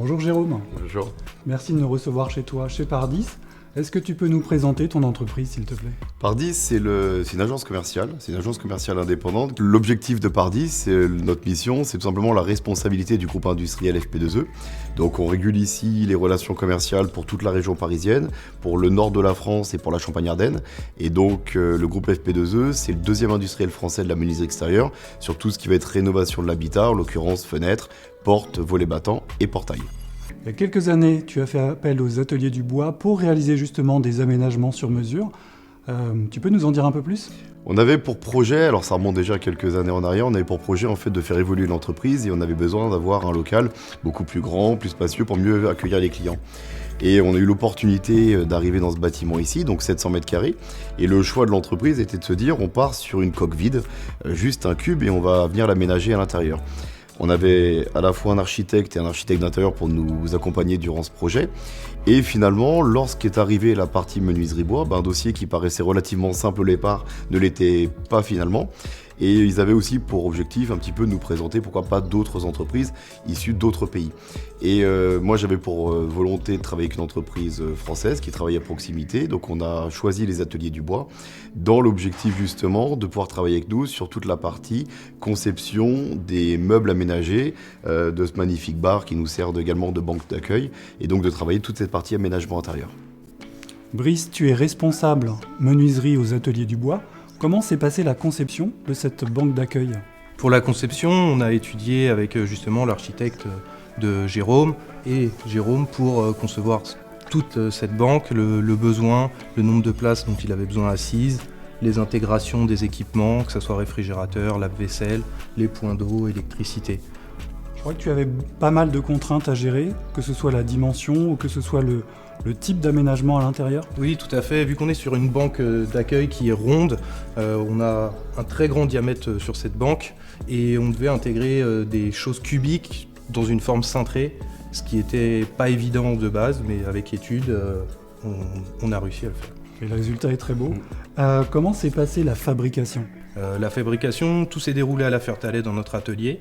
Bonjour Jérôme. Bonjour. Merci de nous recevoir chez toi, chez Pardis. Est-ce que tu peux nous présenter ton entreprise, s'il te plaît ? Pardis, c'est une agence commerciale. C'est une agence commerciale indépendante. L'objectif de Pardis, notre mission, c'est tout simplement la responsabilité du groupe industriel FP2E. Donc on régule ici les relations commerciales pour toute la région parisienne, pour le nord de la France et pour la Champagne-Ardenne. Et donc le groupe FP2E, c'est le deuxième industriel français de la menuiserie extérieure sur tout ce qui va être rénovation de l'habitat, en l'occurrence fenêtres, portes, volets battants et portails. Il y a quelques années, tu as fait appel aux ateliers du bois pour réaliser justement des aménagements sur mesure. Tu peux nous en dire un peu plus ? On avait pour projet, alors ça remonte déjà quelques années en arrière, on avait pour projet en fait de faire évoluer l'entreprise et on avait besoin d'avoir un local beaucoup plus grand, plus spacieux pour mieux accueillir les clients. Et on a eu l'opportunité d'arriver dans ce bâtiment ici, donc 700 mètres carrés. Et le choix de l'entreprise était de se dire, on part sur une coque vide, juste un cube et on va venir l'aménager à l'intérieur. On avait à la fois un architecte et un architecte d'intérieur pour nous accompagner durant ce projet. Et finalement, lorsqu'est arrivée la partie menuiserie bois, un dossier qui paraissait relativement simple au départ ne l'était pas finalement. Et ils avaient aussi pour objectif un petit peu de nous présenter, pourquoi pas, d'autres entreprises issues d'autres pays. Et moi, j'avais pour volonté de travailler avec une entreprise française qui travaille à proximité. Donc on a choisi les ateliers du bois dans l'objectif justement de pouvoir travailler avec nous sur toute la partie conception des meubles aménagés, de ce magnifique bar qui nous sert également de banque d'accueil, et donc de travailler toute cette partie aménagement intérieur. Brice, tu es responsable menuiserie aux ateliers du bois. Comment s'est passée la conception de cette banque d'accueil ? Pour la conception, on a étudié avec justement l'architecte de Jérôme pour concevoir toute cette banque, le besoin, le nombre de places dont il avait besoin assises, les intégrations des équipements, que ce soit réfrigérateur, lave-vaisselle, les points d'eau, électricité. Je crois que tu avais pas mal de contraintes à gérer, que ce soit la dimension ou que ce soit le type d'aménagement à l'intérieur. Oui, tout à fait. Vu qu'on est sur une banque d'accueil qui est ronde, on a un très grand diamètre sur cette banque et on devait intégrer des choses cubiques dans une forme cintrée, ce qui n'était pas évident de base, mais avec étude, on a réussi à le faire. Et le résultat est très beau. Comment s'est passée la fabrication ? La fabrication, tout s'est déroulé à la Fertalet dans notre atelier.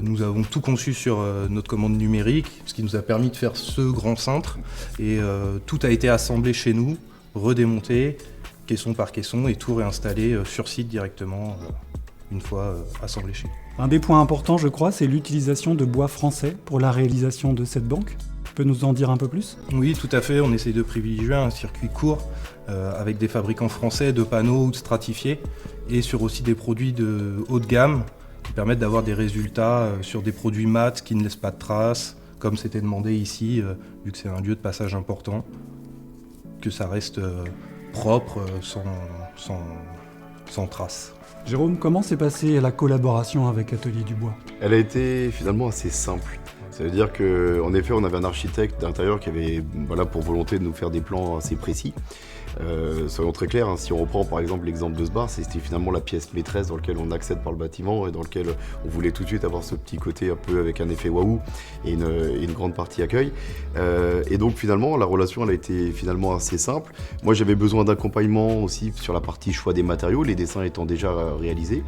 Nous avons tout conçu sur notre commande numérique, ce qui nous a permis de faire ce grand cintre. Et tout a été assemblé chez nous, redémonté, caisson par caisson, et tout réinstallé sur site directement, une fois assemblé chez nous. Un des points importants, je crois, c'est l'utilisation de bois français pour la réalisation de cette banque. Tu peux nous en dire un peu plus ? Oui, tout à fait. On essaye de privilégier un circuit court avec des fabricants français de panneaux ou de stratifiés et sur aussi des produits de haut de gamme qui permettent d'avoir des résultats sur des produits mat qui ne laissent pas de traces, comme c'était demandé ici, vu que c'est un lieu de passage important, que ça reste propre, sans traces. Jérôme, comment s'est passée la collaboration avec Atelier du Bois ? Elle a été finalement assez simple. Ça veut dire qu'en effet, on avait un architecte d'intérieur qui avait pour volonté de nous faire des plans assez précis. Soyons très clairs, si on reprend par exemple l'exemple de ce bar, c'était finalement la pièce maîtresse dans laquelle on accède par le bâtiment et dans lequel on voulait tout de suite avoir ce petit côté un peu avec un effet waouh et une grande partie accueil. Et donc finalement, la relation elle a été finalement assez simple. Moi j'avais besoin d'accompagnement aussi sur la partie choix des matériaux, les dessins étant déjà réalisés.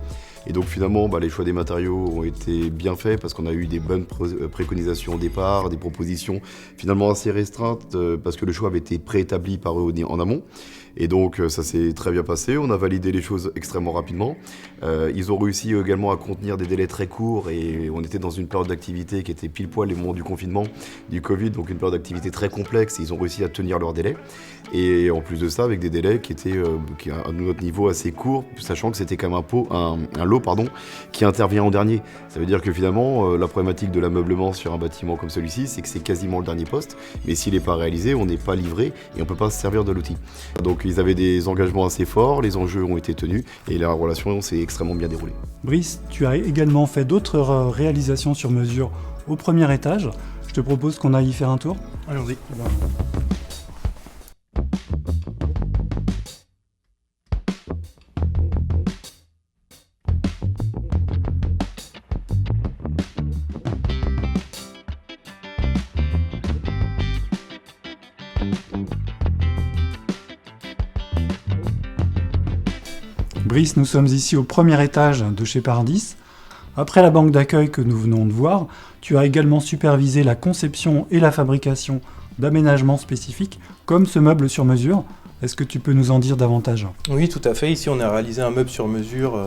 Et donc finalement, les choix des matériaux ont été bien faits parce qu'on a eu des bonnes préconisations au départ, des propositions finalement assez restreintes parce que le choix avait été préétabli par eux en amont. Et donc ça s'est très bien passé, on a validé les choses extrêmement rapidement. Ils ont réussi également à contenir des délais très courts et on était dans une période d'activité qui était pile poil les moments du confinement, du Covid, donc une période d'activité très complexe et ils ont réussi à tenir leurs délais. Et en plus de ça, avec des délais qui étaient à notre niveau assez courts, sachant que c'était quand même un lot qui intervient en dernier. Ça veut dire que finalement, la problématique de l'ameublement sur un bâtiment comme celui-ci, c'est que c'est quasiment le dernier poste, mais s'il n'est pas réalisé, on n'est pas livré et on ne peut pas se servir de l'outil. Donc ils avaient des engagements assez forts, les enjeux ont été tenus et la relation s'est extrêmement bien déroulée. Brice, tu as également fait d'autres réalisations sur mesure au premier étage. Je te propose qu'on aille y faire un tour. Allons-y. Brice, nous sommes ici au premier étage de chez Pardis. Après la banque d'accueil que nous venons de voir, tu as également supervisé la conception et la fabrication d'aménagements spécifiques, comme ce meuble sur mesure. Est-ce que tu peux nous en dire davantage ? Oui, tout à fait. Ici, on a réalisé un meuble sur mesure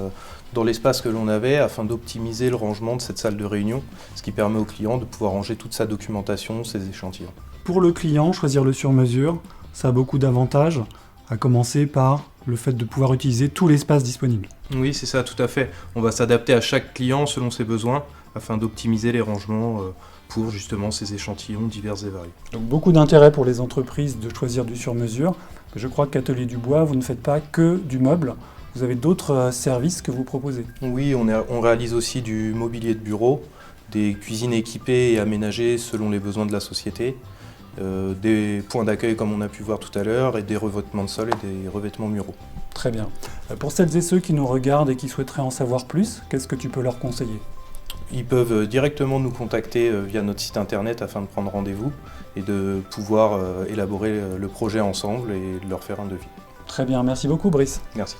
dans l'espace que l'on avait afin d'optimiser le rangement de cette salle de réunion, ce qui permet au client de pouvoir ranger toute sa documentation, ses échantillons. Pour le client, choisir le sur mesure, ça a beaucoup d'avantages, à commencer par le fait de pouvoir utiliser tout l'espace disponible. Oui, c'est ça, tout à fait. On va s'adapter à chaque client selon ses besoins afin d'optimiser les rangements pour justement ces échantillons divers et variés. Donc beaucoup d'intérêt pour les entreprises de choisir du sur mesure. Je crois qu'Atelier du Bois, vous ne faites pas que du meuble, vous avez d'autres services que vous proposez. Oui, on réalise aussi du mobilier de bureau, des cuisines équipées et aménagées selon les besoins de la société, des points d'accueil comme on a pu voir tout à l'heure, et des revêtements de sol et des revêtements muraux. Très bien. Pour celles et ceux qui nous regardent et qui souhaiteraient en savoir plus, qu'est-ce que tu peux leur conseiller ? Ils peuvent directement nous contacter via notre site internet afin de prendre rendez-vous et de pouvoir élaborer le projet ensemble et de leur faire un devis. Très bien, merci beaucoup Brice. Merci.